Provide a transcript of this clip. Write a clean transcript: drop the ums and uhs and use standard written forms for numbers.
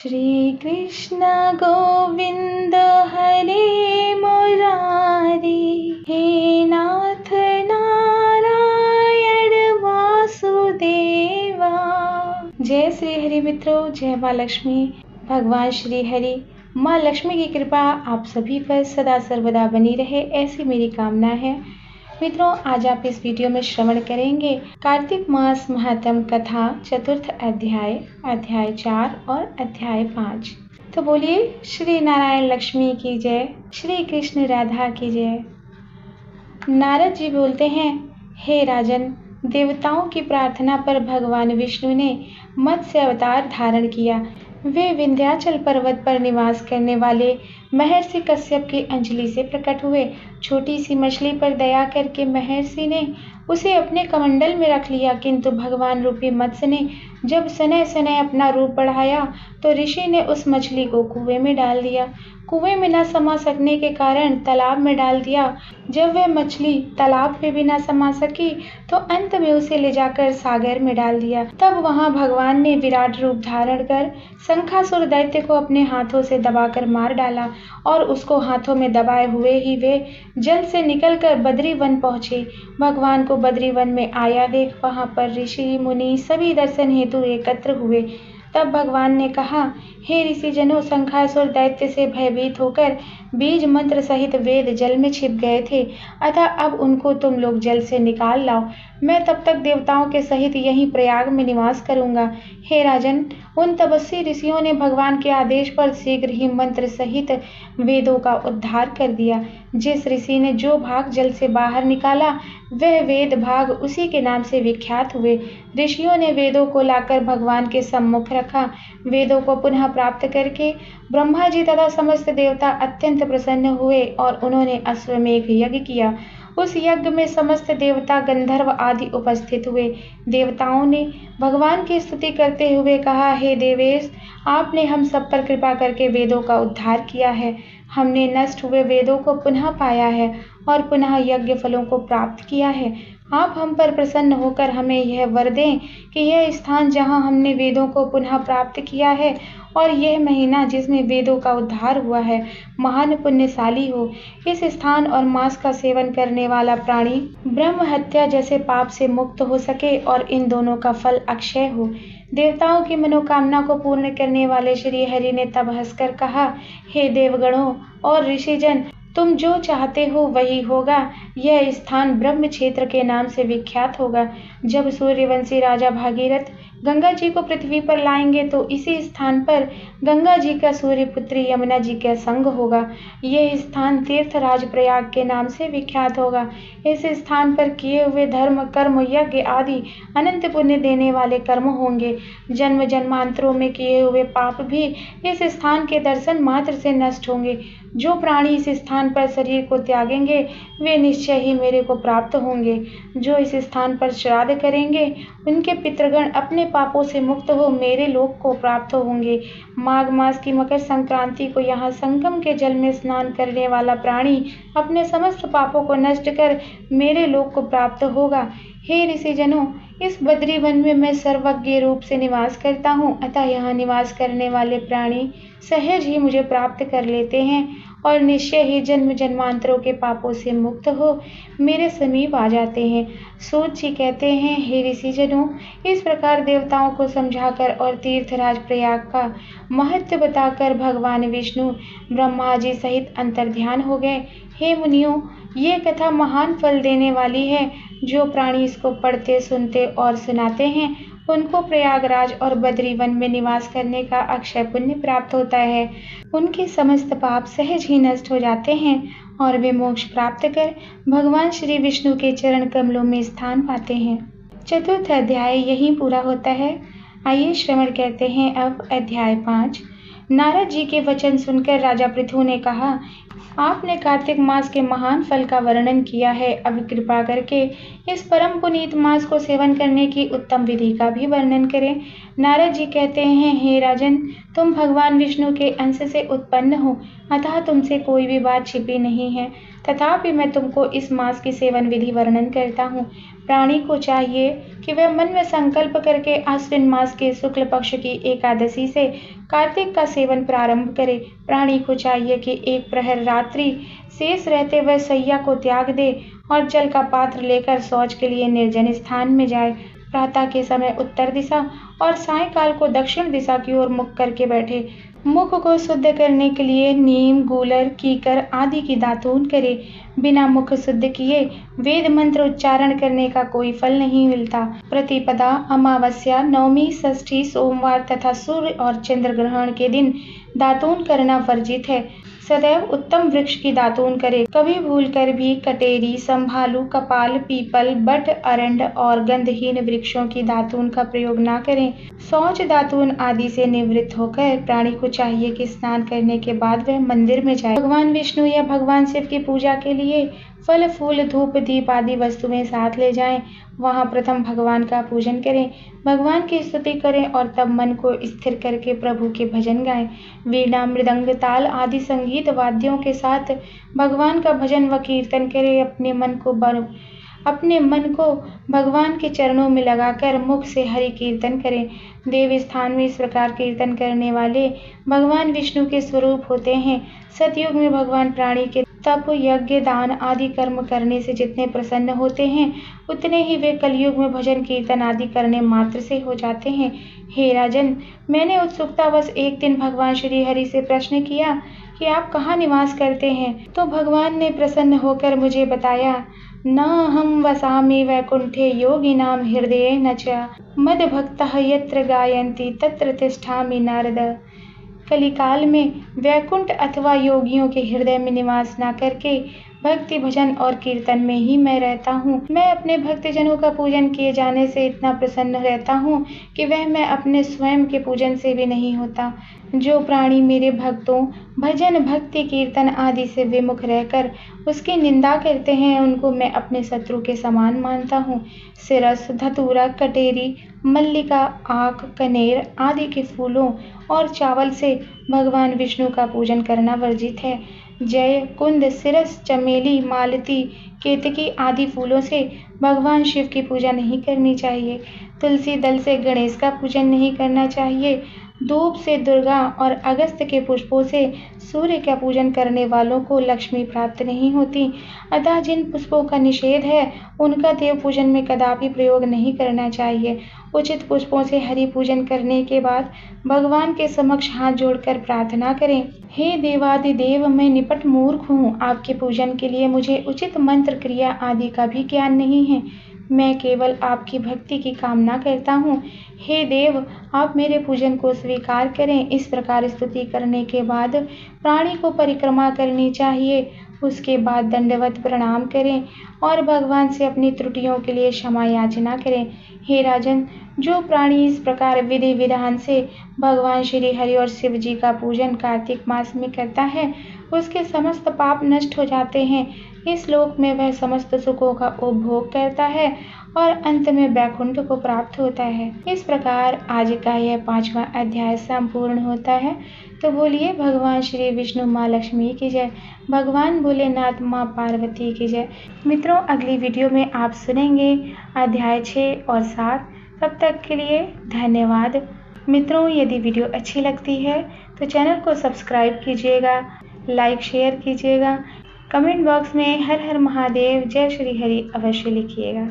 श्री कृष्ण गोविंद हरे मुरारी, हे नाथ नारायण वासुदेवा। जय श्री हरि मित्रों, जय माँ लक्ष्मी। भगवान श्री हरि माँ लक्ष्मी की कृपा आप सभी पर सदा सर्वदा बनी रहे, ऐसी मेरी कामना है। मित्रों, आज आप इस वीडियो में श्रवण करेंगे कार्तिक मास महात्म कथा चतुर्थ अध्याय, अध्याय 4 और अध्याय 5। तो बोलिए श्री नारायण लक्ष्मी की जय, श्री कृष्ण राधा की जय। नारद जी बोलते हैं, हे राजन, देवताओं की प्रार्थना पर भगवान विष्णु ने मत्स्य अवतार धारण किया। वे विंध्याचल पर्वत पर निवास करने वाले महर्षि कश्यप की अंजलि से प्रकट हुए। छोटी सी मछली पर दया करके महर्षि ने उसे अपने कमंडल में रख लिया, किंतु भगवान रूपी मत्स्य ने जब सनय सनय अपना रूप बढ़ाया तो ऋषि ने उस मछली को कुएं में डाल दिया। कुएं में न समा सकने के कारण तालाब में डाल दिया। जब वह मछली तालाब में भी न समा सकी तो अंत में उसे ले जाकर सागर में डाल दिया। तब वहां भगवान ने विराट रूप धारण कर शंखासुर दैत्य को अपने हाथों से दबाकर मार डाला और उसको हाथों में दबाए हुए ही वे जल से निकलकर बद्री वन पहुंचे। भगवान को बद्री वन में आया देख वहां पर ऋषि मुनि सभी दर्शन हेतु एकत्र हुए। तब भगवान ने कहा, हे ऋषि जनों, शंखासुर दैत्य से भयभीत होकर बीज मंत्र सहित वेद जल में छिप गए थे, अतः अब उनको तुम लोग जल से निकाल लाओ। मैं तब तक देवताओं के सहित यहीं प्रयाग में निवास करूंगा। हे राजन, उन तपस्वी ऋषियों ने भगवान के आदेश पर शीघ्र ही मंत्र सहित वेदों का उद्धार कर दिया। जिस ऋषि ने जो भाग जल से बाहर निकाला वह वेद भाग उसी के नाम से विख्यात हुए। ऋषियों ने वेदों को लाकर भगवान के सम्मुख रखा। वेदों को पुनः प्राप्त करके ब्रह्मा जी तथा समस्त देवता अत्यंत प्रसन्न हुए और उन्होंने अश्वमेघ यज्ञ किया। उस यज्ञ में समस्त देवता गंधर्व आदि उपस्थित हुए। देवताओं ने भगवान की स्तुति करते हुए कहा, हे देवेश, आपने हम सब पर कृपा करके वेदों का उद्धार किया है। हमने नष्ट हुए वेदों को पुनः पाया है और पुनः यज्ञ फलों को प्राप्त किया है। आप हम पर प्रसन्न होकर हमें यह वर दें कि यह स्थान जहाँ हमने वेदों को पुनः प्राप्त किया है और यह महीना जिसमें वेदों का उद्धार हुआ है महान पुण्यशाली हो। इस स्थान और मास का सेवन करने वाला प्राणी ब्रह्म हत्या जैसे पाप से मुक्त हो सके और इन दोनों का फल अक्षय हो। देवताओं की मनोकामना को पूर्ण करने वाले श्री हरि ने तब हंसकर कहा, हे देवगणों और ऋषिजन, तुम जो चाहते हो वही होगा। यह स्थान ब्रह्म क्षेत्र के नाम से विख्यात होगा। जब सूर्यवंशी राजा भागीरथ गंगा जी को पृथ्वी पर लाएंगे तो इसी स्थान पर गंगा जी का सूर्यपुत्री यमुना जी का संग होगा। यह स्थान तीर्थराज प्रयाग के नाम से विख्यात होगा। इस स्थान पर किए हुए धर्म कर्म यज्ञ आदि अनंत पुण्य देने वाले कर्म होंगे। जन्म जन्मांतरों में किए हुए पाप भी इस स्थान के दर्शन मात्र से नष्ट होंगे। जो प्राणी इस स्थान पर शरीर को त्यागेंगे वे निश्चय ही मेरे को प्राप्त होंगे। जो इस स्थान पर श्राद्ध करेंगे उनके पितृगण अपने पापों से मुक्त हो मेरे लोक को प्राप्त होंगे। माघ मास की मकर संक्रांति को यहाँ संगम के जल में स्नान करने वाला प्राणी अपने समस्त पापों को नष्ट कर मेरे लोक को प्राप्त होगा। हे ऋषिजनों, इस बद्री वन में मैं सर्वज्ञ रूप से निवास करता हूँ, अतः यहाँ निवास करने वाले प्राणी सहज ही मुझे प्राप्त कर लेते हैं और निश्चय ही जन्म जन्मांतरों के पापों से मुक्त हो मेरे समीप आ जाते हैं। सूत जी कहते हैं, हे ऋषिजनों, इस प्रकार देवताओं को समझाकर और तीर्थराज प्रयाग का महत्व बताकर भगवान विष्णु ब्रह्मा जी सहित अंतर्ध्यान हो गए। हे मुनियों, ये कथा महान फल देने वाली है। जो प्राणी इसको पढ़ते सुनते और सुनाते हैं उनको प्रयागराज और बद्री वन में निवास करने का अक्षय पुण्य प्राप्त होता है। उनके समस्त पाप सहज ही नष्ट हो जाते हैं और वे मोक्ष प्राप्त कर भगवान श्री विष्णु के चरण कमलों में स्थान पाते हैं। चतुर्थ अध्याय यहीं पूरा होता है। आइए श्रवण करते हैं अब अध्याय 5। नारद जी के वचन सुनकर राजा पृथु ने कहा, आपने कार्तिक मास के महान फल का वर्णन किया है, अब कृपा करके इस परम पुनीत मास को सेवन करने की उत्तम विधि का भी वर्णन करें। नारद जी कहते हैं, हे राजन, तुम भगवान विष्णु के अंश से उत्पन्न हो, अतः तुमसे कोई भी बात छिपी नहीं है। तथापि मैं तुमको इस मास की सेवन विधि वर्णन करता हूँ। प्राणी को चाहिए कि वह मन में संकल्प करके आश्विन मास के शुक्ल पक्ष की एकादशी से कार्तिक का सेवन प्रारंभ करे। प्राणी को चाहिए कि एक प्रहर रात्रि शेष रहते वह शैया को त्याग दे और जल का पात्र लेकर शौच के लिए निर्जन स्थान में जाए। प्रातः के समय उत्तर दिशा और सायंकाल को दक्षिण दिशा की ओर मुख करके बैठे। मुख को शुद्ध करने के लिए नीम, गूलर, कीकर आदि की दातून करे। बिना मुख शुद्ध किए वेद मंत्र उच्चारण करने का कोई फल नहीं मिलता। प्रतिपदा, अमावस्या, नवमी, षष्ठी, सोमवार तथा सूर्य और चंद्र ग्रहण के दिन दातून करना वर्जित है। सदैव उत्तम वृक्ष की दातून करे। कभी भूलकर भी कटेरी, संभालू, कपाल, पीपल, बट, अरंड और गंधहीन वृक्षों की दातून का प्रयोग न करें। शौच, दातून आदि से निवृत्त होकर प्राणी को चाहिए कि स्नान करने के बाद वह मंदिर में जाए। भगवान विष्णु या भगवान शिव की पूजा के लिए फल, फूल, धूप, दीप आदि वस्तुएं साथ ले जाएं। वहां प्रथम भगवान का पूजन करें, भगवान की स्तुति करें और तब मन को स्थिर करके प्रभु के भजन गाएं। वीणा, मृदंग, ताल आदि संगीत वाद्यों के साथ भगवान का भजन व कीर्तन करें। अपने मन को भगवान के चरणों में लगाकर मुख से हरि कीर्तन करें। देव स्थान में इस प्रकार कीर्तन करने वाले भगवान विष्णु के स्वरूप होते हैं। सतयुग में भगवान प्राणी के तप, यज्ञ, दान आदि कर्म करने से जितने प्रसन्न होते हैं, उतने ही वे कलयुग में भजन कीर्तन आदि करने मात्र से हो जाते हैं। हे राजन, मैंने उत्सुकतावश एक दिन भगवान श्री हरि से प्रश्न किया कि आप कहाँ निवास करते हैं, तो भगवान ने प्रसन्न होकर मुझे बताया, न हम वसामि वैकुंठे योगिनां हृदये न च मद्भक्तः यत्र गायन्ति तत्र तिष्ठामि नारद। कलिकाल में वैकुंठ अथवा योगियों के हृदय में निवास न करके भक्ति, भजन और कीर्तन में ही मैं रहता हूँ। मैं अपने भक्तजनों का पूजन किए जाने से इतना प्रसन्न रहता हूँ कि वह मैं अपने स्वयं के पूजन से भी नहीं होता। जो प्राणी मेरे भक्तों, भजन, भक्ति, कीर्तन आदि से विमुख रहकर उसकी निंदा करते हैं, उनको मैं अपने शत्रु के समान मानता हूँ। सिरस, धतूरा, कटेरी, मल्लिका, आक, कनेर आदि के फूलों और चावल से भगवान विष्णु का पूजन करना वर्जित है। जय, कुंद, सिरस, चमेली, मालती, केतकी आदि फूलों से भगवान शिव की पूजा नहीं करनी चाहिए। तुलसी दल से गणेश का पूजन नहीं करना चाहिए। धूप से दुर्गा और अगस्त के पुष्पों से सूर्य का पूजन करने वालों को लक्ष्मी प्राप्त नहीं होती। अतः जिन पुष्पों का निषेध है, उनका देव पूजन में कदापि प्रयोग नहीं करना चाहिए। उचित पुष्पों से हरि पूजन करने के बाद भगवान के समक्ष हाथ जोड़कर प्रार्थना करें। हे देवादिदेव, मैं निपट मूर्ख हूँ। आपके पूजन के लिए मुझे उचित मंत्र, क्रिया आदि का भी ज्ञान नहीं है। मैं केवल आपकी भक्ति की कामना करता हूँ। हे देव, आप मेरे पूजन को स्वीकार करें। इस प्रकार स्तुति करने के बाद प्राणी को परिक्रमा करनी चाहिए। उसके बाद दंडवत प्रणाम करें और भगवान से अपनी त्रुटियों के लिए क्षमा याचना करें। हे राजन, जो प्राणी इस प्रकार विधि विधान से भगवान श्री हरि और शिव जी का पूजन कार्तिक मास में करता है, उसके समस्त पाप नष्ट हो जाते हैं। इस लोक में वह समस्त सुखों का उपभोग करता है और अंत में वैकुंठ को प्राप्त होता है। इस प्रकार आज का यह 5वां अध्याय संपूर्ण होता है। तो बोलिए भगवान श्री विष्णु माँ लक्ष्मी की जय, भगवान भोलेनाथ माँ पार्वती की जय। मित्रों, अगली वीडियो में आप सुनेंगे अध्याय 6 और 7। तब तक के लिए धन्यवाद। मित्रों, यदि वीडियो अच्छी लगती है तो चैनल को सब्सक्राइब कीजिएगा, लाइक शेयर कीजिएगा, कमेंट बॉक्स में हर हर महादेव, जय श्री हरि अवश्य लिखिएगा।